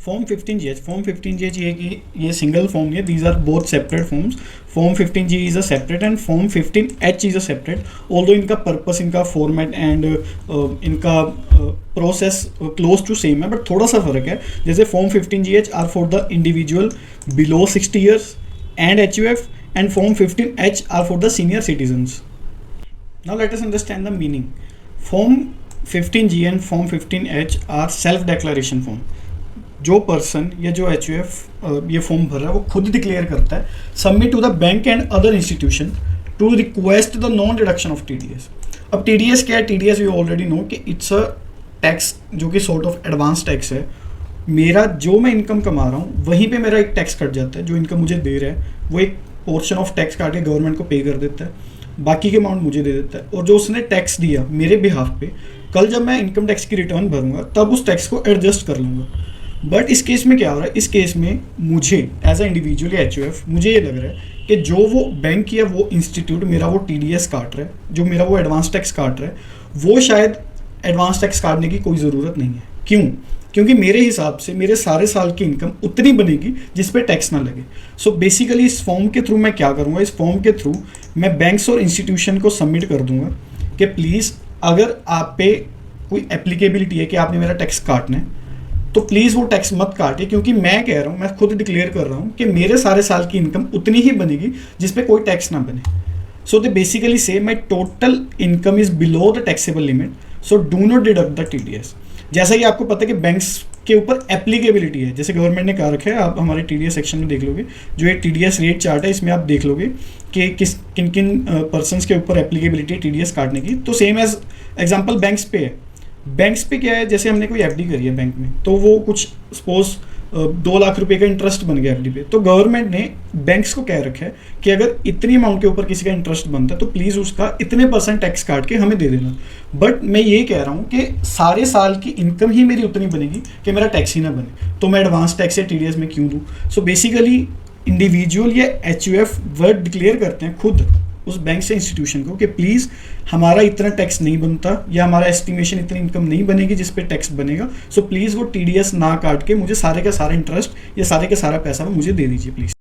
Form 15GH ये single form है, these are both separate forms. Form 15G is a separate and form 15H is a separate. Although इनका purpose, इनका format and इनका process close to same है, but थोड़ा सा फर्क है. जैसे form 15GH are for the individual below 60 years and HUF, and form 15H are for the senior citizens. Now let us understand the meaning. Form 15G and form 15H are self declaration form. जो person या जो HUF ये form भर रहा है वो खुद declare करता है, submit to the bank and other institution to request the non deduction of TDS. अब TDS क्या है? TDS यू ऑलरेडी नो कि इट्स अ टैक्स जो कि सॉर्ट ऑफ एडवांस टैक्स है. मेरा जो मैं इनकम कमा रहा हूँ वहीं पे मेरा एक टैक्स कट जाता है. जो इनकम मुझे दे रहा है वो एक पोर्शन ऑफ टैक्स काट के गवर्नमेंट को पे कर देता है, बाकी के अमाउंट मुझे दे देता है. और जो उसने टैक्स दिया मेरे बिहाफ पे, कल जब मैं इनकम टैक्स की रिटर्न भरूंगा तब उस टैक्स को एडजस्ट कर लूँगा. बट इस केस में क्या हो रहा है? इस केस में मुझे एज अ इंडिविजुअल या HUF मुझे ये लग रहा है कि जो वो बैंक या वो इंस्टीट्यूट मेरा वो TDS काट रहा है, जो मेरा वो एडवांस टैक्स काट रहा है, वो शायद एडवांस टैक्स काटने की कोई ज़रूरत नहीं है. क्यों? क्योंकि मेरे हिसाब से मेरे सारे साल की इनकम उतनी बनेगी जिस पे टैक्स ना लगे. सो बेसिकली इस फॉर्म के थ्रू मैं क्या करूँगा? इस फॉर्म के थ्रू मैं बैंक्स और इंस्टीट्यूशन को सबमिट कर दूंगा कि प्लीज़ अगर आप पे कोई एप्लीकेबिलिटी है कि आपने मेरा टैक्स काटना है तो प्लीज़ वो टैक्स मत काटिए, क्योंकि मैं कह रहा हूँ, मैं खुद डिक्लेयर कर रहा हूँ कि मेरे सारे साल की इनकम उतनी ही बनेगी जिस पे कोई टैक्स ना बने. सो दे बेसिकली से माई total income is below the taxable limit, so do not deduct the TDS. जैसा कि आपको पता है कि बैंक्स के ऊपर एप्लीकेबिलिटी है, जैसे गवर्नमेंट ने कहा रखा है, आप हमारे TDS सेक्शन में देख लोगे, जो एक TDS रेट चार्ट है इसमें आप देख लोगे कि किन किन पर्सनस के ऊपर एप्लीकेबिलिटी है TDS काटने की. तो सेम एज एग्जांपल बैंक्स पे है. बैंक्स पे क्या है? जैसे हमने कोई FD करी है बैंक में, तो वो कुछ सपोज 2 लाख रुपए का इंटरेस्ट बन गया FD पे, तो गवर्नमेंट ने बैंक्स को कह रखा है कि अगर इतनी अमाउंट के ऊपर किसी का इंटरेस्ट बनता है तो प्लीज़ उसका इतने % टैक्स काट के हमें दे देना. बट मैं ये कह रहा हूँ कि सारे साल की इनकम ही मेरी उतनी बनेगी कि मेरा टैक्स ही ना बने, तो मैं एडवांस टैक्स या TDS में क्यों दूँ? सो बेसिकली इंडिविजुअल या HUF वर्ड डिक्लेयर करते हैं खुद उस बैंक से इंस्टीट्यूशन को कि प्लीज़ हमारा इतना टैक्स नहीं बनता या हमारा एस्टिमेशन इतनी इनकम नहीं बनेगी जिस पे टैक्स बनेगा, सो प्लीज़ वो TDS ना काट के मुझे सारे का सारा इंटरेस्ट या सारे का सारा पैसा वो मुझे दे दीजिए प्लीज़.